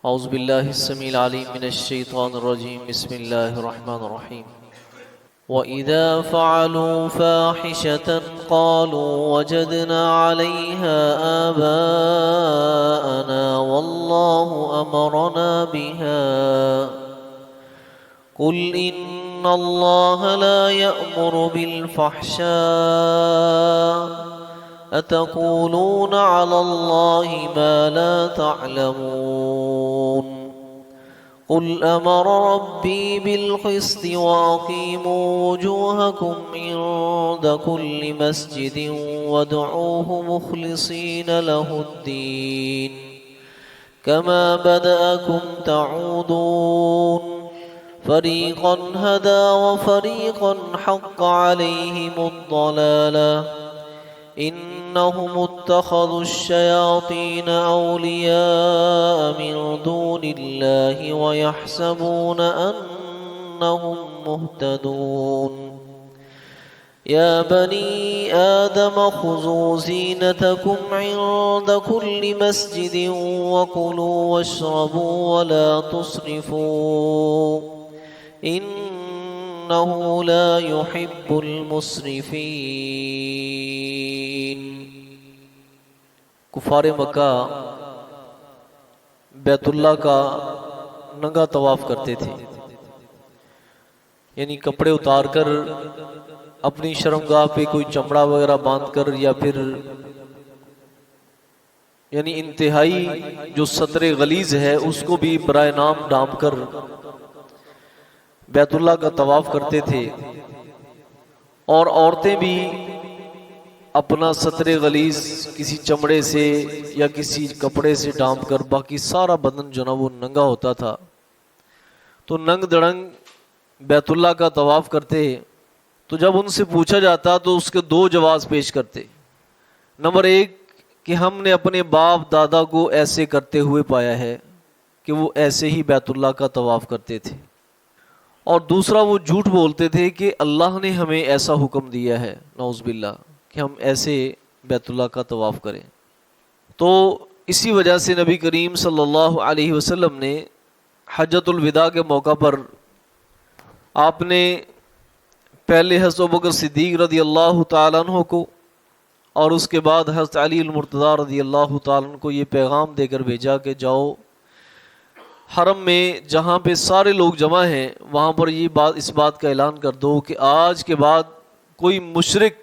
اعوذ باللہ السمیع العلیم من الشیطان الرجیم بسم اللہ الرحمن الرحیم وَإِذَا فَعَلُوا فَاحِشَةً قَالُوا وَجَدْنَا عَلَيْهَا آبَاءَنَا وَاللَّهُ أَمَرَنَا بِهَا قُلْ إِنَّ اللَّهَ لَا يَأْمُرُ بِالْفَحْشَاءِ أَتَقُولُونَ عَلَى اللَّهِ مَا لَا تَعْلَمُونَ قُلْ أَمَرَ رَبِّي بِالْقِسْطِ وَأَقِيمُوا وُجُوهَكُمْ عِندَ كُلِّ مَسْجِدٍ وَادْعُوهُ مُخْلِصِينَ لَهُ الدِّينَ كَمَا بَدَأَكُمْ تعودون فَرِيقًا هَدَى وَفَرِيقًا حَقَّ عَلَيْهِمُ الضَّلَالَةُ إنهم اتخذوا الشياطين أولياء من دون الله ويحسبون أنهم مهتدون يا بني آدم خذوا زينتكم عند كل مسجد وكلوا واشربوا ولا تسرفوا إنه لا يحب المسرفين۔ کفار مکہ بیت اللہ کا ننگا طواف کرتے تھے، یعنی کپڑے اتار کر اپنی شرمگاہ پہ کوئی چمڑا وغیرہ باندھ کر یا پھر یعنی انتہائی جو ستر غلیظ ہے اس کو بھی برائے نام ڈھانپ کر بیت اللہ کا طواف کرتے تھے، اور عورتیں بھی اپنا ستر غلیظ کسی چمڑے سے یا کسی کپڑے سے ڈھانپ کر باقی سارا بدن جو نا وہ ننگا ہوتا تھا، تو ننگ دڑنگ بیت اللہ کا طواف کرتے۔ تو جب ان سے پوچھا جاتا تو اس کے دو جواز پیش کرتے۔ نمبر ایک کہ ہم نے اپنے باپ دادا کو ایسے کرتے ہوئے پایا ہے کہ وہ ایسے ہی بیت اللہ کا طواف کرتے تھے، اور دوسرا وہ جھوٹ بولتے تھے کہ اللہ نے ہمیں ایسا حکم دیا ہے نعوذ باللہ کہ ہم ایسے بیت اللہ کا طواف کریں۔ تو اسی وجہ سے نبی کریم صلی اللہ علیہ وسلم نے حجۃ الوداع کے موقع پر آپ نے پہلے حضرت ابوبکر صدیق رضی اللہ تعالیٰ عنہ کو اور اس کے بعد حضرت علی المرتضیٰ رضی اللہ تعالیٰ عنہ کو یہ پیغام دے کر بھیجا کہ جاؤ حرم میں جہاں پہ سارے لوگ جمع ہیں وہاں پر اس بات کا اعلان کر دو کہ آج کے بعد کوئی مشرک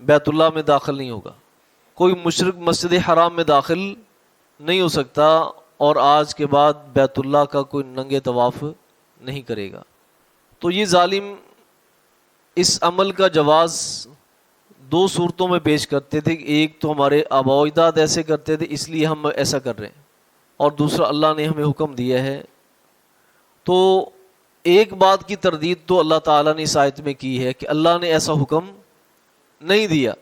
بیت اللہ میں داخل نہیں ہوگا، کوئی مشرک مسجد حرام میں داخل نہیں ہو سکتا، اور آج کے بعد بیت اللہ کا کوئی ننگے طواف نہیں کرے گا۔ تو یہ ظالم اس عمل کا جواز دو صورتوں میں پیش کرتے تھے، ایک تو ہمارے آباء و اجداد ایسے کرتے تھے اس لیے ہم ایسا کر رہے ہیں، اور دوسرا اللہ نے ہمیں حکم دیا ہے۔ تو ایک بات کی تردید تو اللہ تعالیٰ نے اس آیت میں کی ہے کہ اللہ نے ایسا حکم نہیں دیا،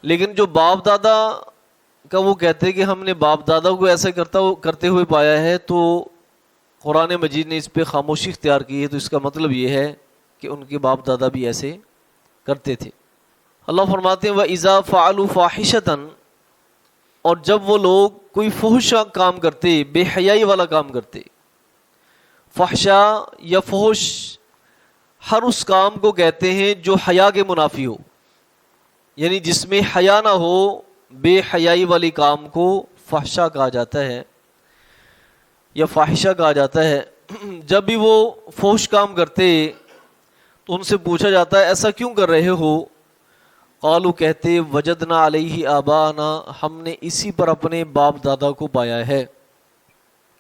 لیکن جو باپ دادا کا وہ کہتے ہیں کہ ہم نے باپ دادا کو ایسا کرتے ہوئے پایا ہے، تو قرآن مجید نے اس پہ خاموشی اختیار کی ہے، تو اس کا مطلب یہ ہے کہ ان کے باپ دادا بھی ایسے کرتے تھے۔ اللہ فرماتے ہیں وَإِذَا فَعَلُوا فَاحِشَةً، اور جب وہ لوگ کوئی فحش کام کرتے، بے حیائی والا کام کرتے، فحشا یا فحش ہر اس کام کو کہتے ہیں جو حیا کے منافی ہو، یعنی جس میں حیا نہ ہو، بے حیائی والی کام کو فحشا کہا جاتا ہے یا فاحشہ کہا جاتا ہے۔ جب بھی وہ فحش کام کرتے تو ان سے پوچھا جاتا ہے ایسا کیوں کر رہے ہو؟ قالو کہتے وجدنا علیہ آباءنا، ہم نے اسی پر اپنے باپ دادا کو پایا ہے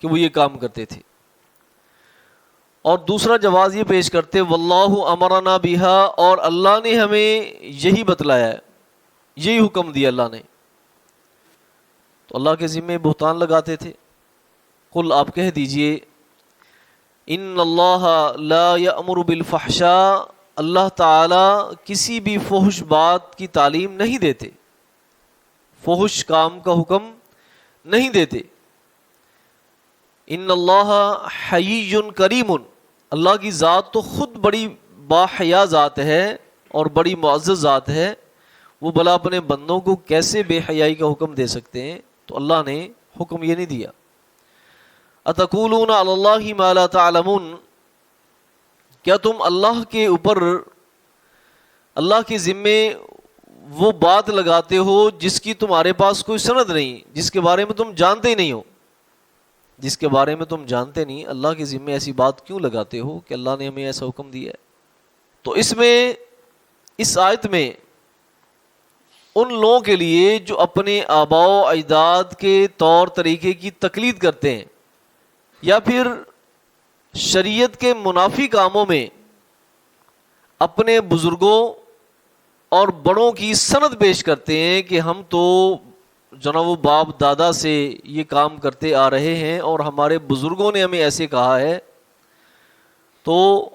کہ وہ یہ کام کرتے تھے۔ اور دوسرا جواز یہ پیش کرتے واللہ امرنا بہا، اور اللہ نے ہمیں یہی بتلایا ہے، یہی حکم دیا اللہ نے۔ تو اللہ کے ذمہ بہتان لگاتے تھے۔ قل آپ کہہ دیجئے ان اللہ لا یأمر بالفحشاء، اللہ تعالیٰ کسی بھی فحش بات کی تعلیم نہیں دیتے، فحش کام کا حکم نہیں دیتے۔ ان اللہ حیی کریم، اللہ کی ذات تو خود بڑی باحیا ذات ہے اور بڑی معزز ذات ہے، وہ بھلا اپنے بندوں کو کیسے بے حیائی کا حکم دے سکتے ہیں؟ تو اللہ نے حکم یہ نہیں دیا۔ اتقولون علی اللہ ما لا تعلمون، کیا تم اللہ کے اوپر، اللہ کے ذمے وہ بات لگاتے ہو جس کی تمہارے پاس کوئی سند نہیں، جس کے بارے میں تم جانتے ہی نہیں ہو، جس کے بارے میں تم جانتے نہیں، اللہ کے ذمے ایسی بات کیوں لگاتے ہو کہ اللہ نے ہمیں ایسا حکم دیا ہے؟ تو اس آیت میں ان لوگوں کے لیے جو اپنے آباء و اجداد کے طور طریقے کی تقلید کرتے ہیں یا پھر شریعت کے منافی کاموں میں اپنے بزرگوں اور بڑوں کی سند پیش کرتے ہیں کہ ہم تو جناب و باپ دادا سے یہ کام کرتے آ رہے ہیں اور ہمارے بزرگوں نے ہمیں ایسے کہا ہے، تو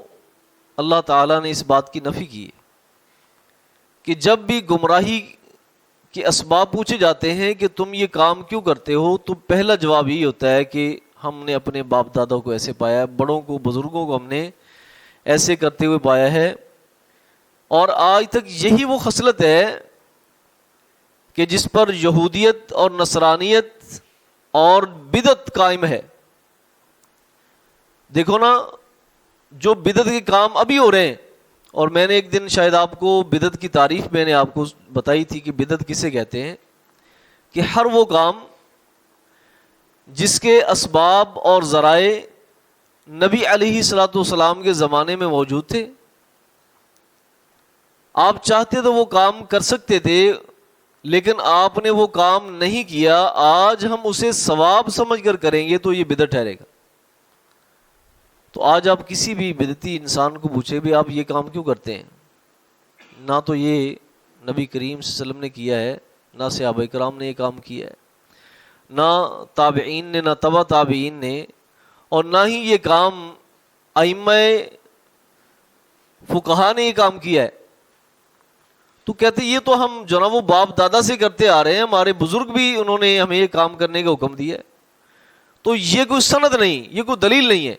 اللہ تعالیٰ نے اس بات کی نفی کی ہے کہ جب بھی گمراہی کے اسباب پوچھے جاتے ہیں کہ تم یہ کام کیوں کرتے ہو، تو پہلا جواب یہی ہوتا ہے کہ ہم نے اپنے باپ دادا کو ایسے پایا ہے، بڑوں کو، بزرگوں کو ہم نے ایسے کرتے ہوئے پایا ہے، اور آج تک یہی وہ خصلت ہے کہ جس پر یہودیت اور نصرانیت اور بدعت قائم ہے۔ دیکھو نا، جو بدعت کے کام ابھی ہو رہے ہیں، اور میں نے ایک دن شاید آپ کو بدعت کی تعریف میں نے آپ کو بتائی تھی کہ بدعت کسے کہتے ہیں، کہ ہر وہ کام جس کے اسباب اور ذرائع نبی علیہ الصلوۃ والسلام کے زمانے میں موجود تھے، آپ چاہتے تو وہ کام کر سکتے تھے، لیکن آپ نے وہ کام نہیں کیا، آج ہم اسے ثواب سمجھ کر کریں گے تو یہ بدعت ٹھہرے گا۔ تو آج آپ کسی بھی بدعتی انسان کو پوچھے بھی آپ یہ کام کیوں کرتے ہیں، نہ تو یہ نبی کریم صلی اللہ علیہ وسلم نے کیا ہے، نہ صحابہ کرام نے یہ کام کیا ہے، نہ تابعین نے، نہ تبع تابعین نے، اور نہ ہی یہ کام ائمہ فقہا نے یہ کام کیا ہے۔ تو کہتے یہ تو ہم جناب و باپ دادا سے کرتے آ رہے ہیں، ہمارے بزرگ بھی انہوں نے ہمیں یہ کام کرنے کا حکم دیا ہے، تو یہ کوئی سند نہیں، یہ کوئی دلیل نہیں ہے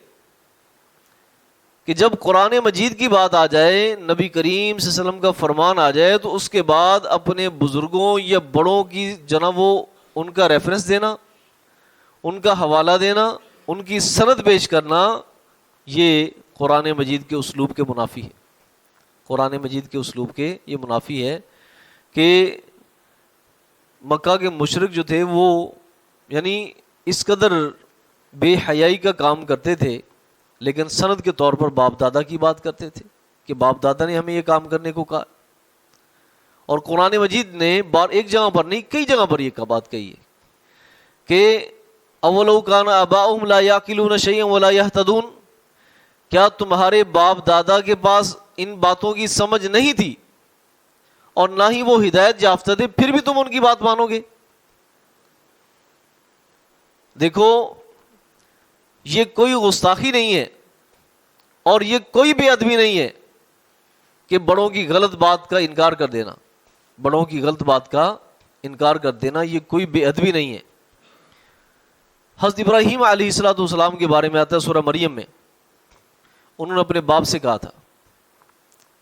کہ جب قرآن مجید کی بات آ جائے، نبی کریم صلی اللہ علیہ وسلم کا فرمان آ جائے، تو اس کے بعد اپنے بزرگوں یا بڑوں کی جناب وہ ان کا ریفرنس دینا، ان کا حوالہ دینا، ان کی سند پیش کرنا، یہ قرآن مجید کے اسلوب کے منافی ہے۔ قرآن مجید کے اسلوب کے یہ منافی ہے کہ مکہ کے مشرک جو تھے وہ یعنی اس قدر بے حیائی کا کام کرتے تھے، لیکن سند کے طور پر باپ دادا کی بات کرتے تھے کہ باپ دادا نے ہمیں یہ کام کرنے کو کہا، اور قرآن مجید نے ایک جگہ پر نہیں کئی جگہ پر یہ بات کہی ہے کہ اولو کان آباؤہم لا یعقلون شیئا ولا یہتدون، کیا تمہارے باپ دادا کے پاس ان باتوں کی سمجھ نہیں تھی اور نہ ہی وہ ہدایت یافتہ تھے، پھر بھی تم ان کی بات مانو گے؟ دیکھو، یہ کوئی گستاخی نہیں ہے اور یہ کوئی بے ادبی نہیں ہے کہ بڑوں کی غلط بات کا انکار کر دینا، بڑوں کی غلط بات کا انکار کر دینا یہ کوئی بے ادبی نہیں ہے۔ حضرت ابراہیم علیہ الصلوۃ والسلام کے بارے میں آتا ہے سورہ مریم میں، انہوں نے اپنے باپ سے کہا تھا،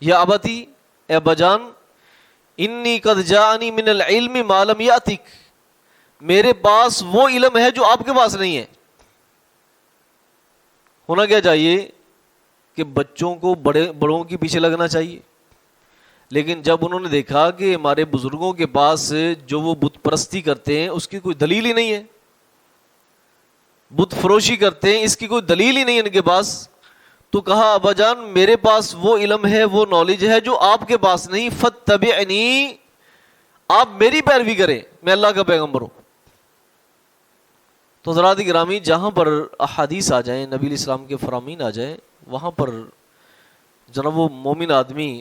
یا ابتی، اے ابا جان، انی قد جاءنی من العلم ما لم یاتک، میرے پاس وہ علم ہے جو آپ کے پاس نہیں ہے۔ ہونا کیا چاہیے کہ بچوں کو بڑوں کے پیچھے لگنا چاہیے، لیکن جب انہوں نے دیکھا کہ ہمارے بزرگوں کے پاس جو وہ بت پرستی کرتے ہیں اس کی کوئی دلیل ہی نہیں ہے، بت فروشی کرتے ہیں اس کی کوئی دلیل ہی نہیں ہے ان کے پاس، تو کہا ابا جان میرے پاس وہ علم ہے، وہ نالج ہے جو آپ کے پاس نہیں، فاتبعنی، آپ میری پیروی کریں، میں اللہ کا پیغمبر ہوں۔ تو حضرات گرامی، جہاں پر احادیث آ جائیں، نبی علیہ السلام کے فرامین آ جائیں، وہاں پر جناب وہ مومن آدمی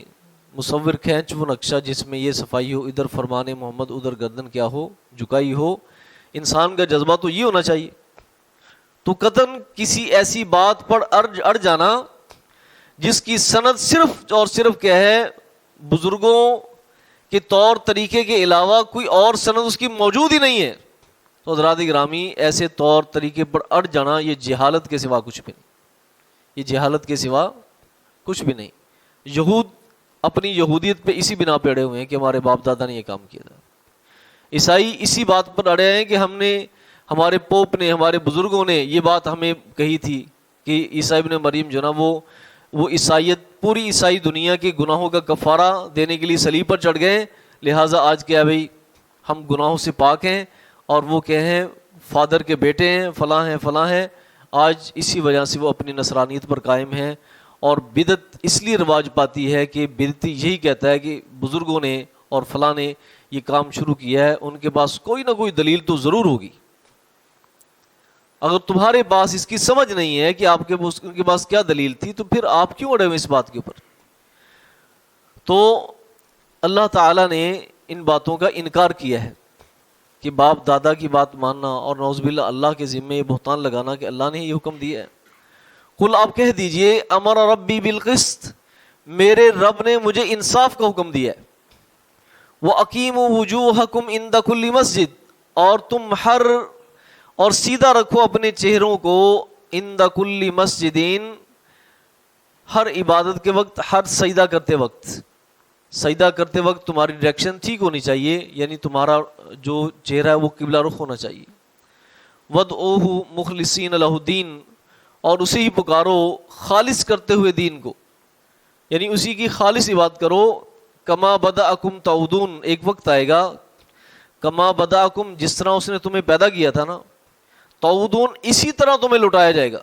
مصور کھینچ وہ نقشہ جس میں یہ صفائی ہو، ادھر فرمان محمد ادھر گردن کیا ہو، جھکائی ہو، انسان کا جذبہ تو یہ ہونا چاہیے۔ تو قطعاً کسی ایسی بات پر اڑ جانا جس کی سند صرف اور صرف کیا ہے، بزرگوں کے طور طریقے کے علاوہ کوئی اور سند اس کی موجود ہی نہیں ہے، تو حضرات گرامی ایسے طور طریقے پر اڑ جانا یہ جہالت کے سوا کچھ بھی نہیں، یہ جہالت کے سوا کچھ بھی نہیں۔ یہود اپنی یہودیت پہ اسی بنا پہ اڑے ہوئے ہیں کہ ہمارے باپ دادا نے یہ کام کیا تھا، عیسائی اسی بات پر اڑے ہیں کہ ہم نے ہمارے پوپ نے، ہمارے بزرگوں نے یہ بات ہمیں کہی تھی کہ عیسیٰ ابن مریم جو نا وہ عیسائیت، پوری عیسائی دنیا کے گناہوں کا کفارہ دینے کے لیے صلیب پر چڑھ گئے، لہٰذا آج کیا بھائی ہم گناہوں سے پاک ہیں، اور وہ کہ ہیں فادر کے بیٹے ہیں، فلاں ہیں فلاں ہیں، آج اسی وجہ سے وہ اپنی نصرانیت پر قائم ہیں۔ اور بدعت اس لیے رواج پاتی ہے کہ بدعتی یہی کہتا ہے کہ بزرگوں نے اور فلاں نے یہ کام شروع کیا ہے، ان کے پاس کوئی نہ کوئی دلیل تو ضرور ہوگی۔ اگر تمہارے پاس اس کی سمجھ نہیں ہے کہ آپ کے ان کے پاس کیا دلیل تھی، تو پھر آپ کیوں اڑے ہوئے اس بات کے اوپر؟ تو اللہ تعالیٰ نے ان باتوں کا انکار کیا ہے کہ باپ دادا کی بات ماننا، اور نعوذ باللہ اللہ کے ذمے یہ بہتان لگانا کہ اللہ نے یہ حکم دیا ہے۔ قل آپ کہہ دیجئے امر ربی بالقسط، میرے رب نے مجھے انصاف کا حکم دیا ہے۔ وَأَقِيمُوا وُجُوهَكُمْ عِنْدَ كُلِّ مسجد، اور تم اور سیدھا رکھو اپنے چہروں کو عند کل مسجدین، ہر عبادت کے وقت، ہر سجدہ کرتے وقت۔ سجدہ کرتے وقت تمہاری ڈائریکشن ٹھیک ہونی چاہیے، یعنی تمہارا جو چہرہ ہے وہ قبلہ رخ ہونا چاہیے۔ وَادْعُوهُ مُخْلِصِينَ لَهُ الدِّينَ، اور اسے ہی پکارو خالص کرتے ہوئے دین کو، یعنی اسی کی خالص عبادت کرو۔ کما بدأکم تعودون، ایک وقت آئے گا کما بدأکم، جس طرح اس نے تمہیں پیدا کیا تھا نا، تعودون اسی طرح تمہیں لٹایا جائے گا،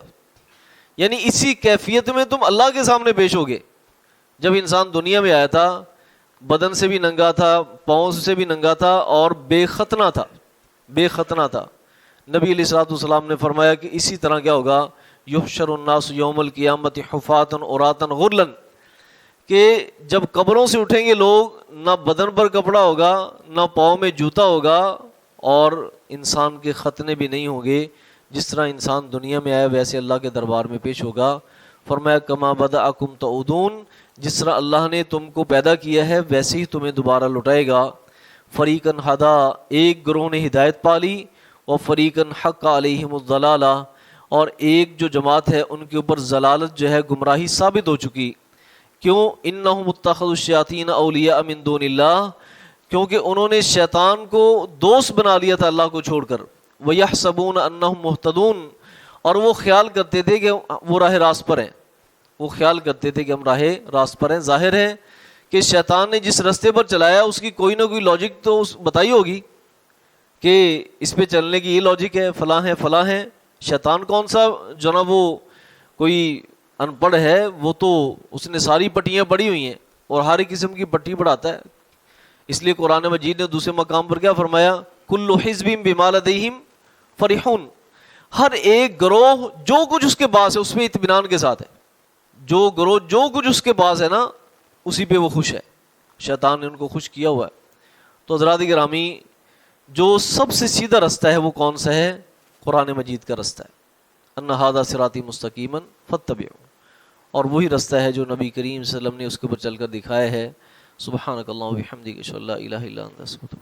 یعنی اسی کیفیت میں تم اللہ کے سامنے پیش ہوگے۔ جب انسان دنیا میں آیا تھا بدن سے بھی ننگا تھا، پاؤں سے بھی ننگا تھا، اور بے ختنہ تھا، بے ختنہ تھا۔ نبی علیہ الصلوۃ والسلام نے فرمایا کہ اسی طرح کیا ہوگا، یحشر الناس یوم القیامت حفاۃ عراۃ غرلا، کہ جب قبروں سے اٹھیں گے لوگ، نہ بدن پر کپڑا ہوگا، نہ پاؤں میں جوتا ہوگا، اور انسان کے ختنے بھی نہیں ہوں گے۔ جس طرح انسان دنیا میں آیا ویسے اللہ کے دربار میں پیش ہوگا۔ فرمایا کما بدأکم تعودون، جس طرح اللہ نے تم کو پیدا کیا ہے ویسے ہی تمہیں دوبارہ لٹائے گا۔ فریقاً ہدا، ایک گروہ نے ہدایت پالی، و فریقاً حق علیہم الضلالہ، اور ایک جو جماعت ہے ان کے اوپر ضلالت جو ہے، گمراہی ثابت ہو چکی۔ کیوں؟ انہم اتخذوا الشیاطین اولیاء من دون اللہ، کیونکہ انہوں نے شیطان کو دوست بنا لیا تھا اللہ کو چھوڑ کر۔ وَيَحْسَبُونَ أَنَّهُمْ مُهْتَدُونَ، اور وہ خیال کرتے تھے کہ وہ راہ راست پر ہیں، وہ خیال کرتے تھے کہ ہم راہ راست پر ہیں۔ ظاہر ہے کہ شیطان نے جس راستے پر چلایا اس کی کوئی نہ کوئی لاجک تو بتائی ہوگی کہ اس پہ چلنے کی یہ لاجک ہے، فلاں ہے فلاں ہے۔ شیطان کون سا جو نا وہ کوئی ان پڑھ ہے، وہ تو اس نے ساری پٹیاں پڑھی ہوئی ہیں اور ہر قسم کی پٹی پڑھاتا ہے۔ اس لیے قرآن مجید نے دوسرے مقام پر کیا فرمایا، کل حزب بما لدیہم فرحون، ہر ایک گروہ جو کچھ اس کے پاس ہے اس پہ اطمینان کے ساتھ ہے، جو گروہ جو کچھ اس کے پاس ہے نا اسی پہ وہ خوش ہے۔ شیطان نے ان کو خوش کیا ہوا ہے۔ تو حضرات گرامی، جو سب سے سیدھا رستہ ہے وہ کون سا ہے؟ قرآن مجید کا رستہ ہے، ان ھذا صراطی مستقیما فاتبعوہ، اور وہی رستہ ہے جو نبی کریم صلی اللہ علیہ وسلم نے اس کے اوپر چل کر دکھایا ہے۔ سبحانک اللہم و بحمدک، اشہد ان لا الہ الا انت، استغفرک۔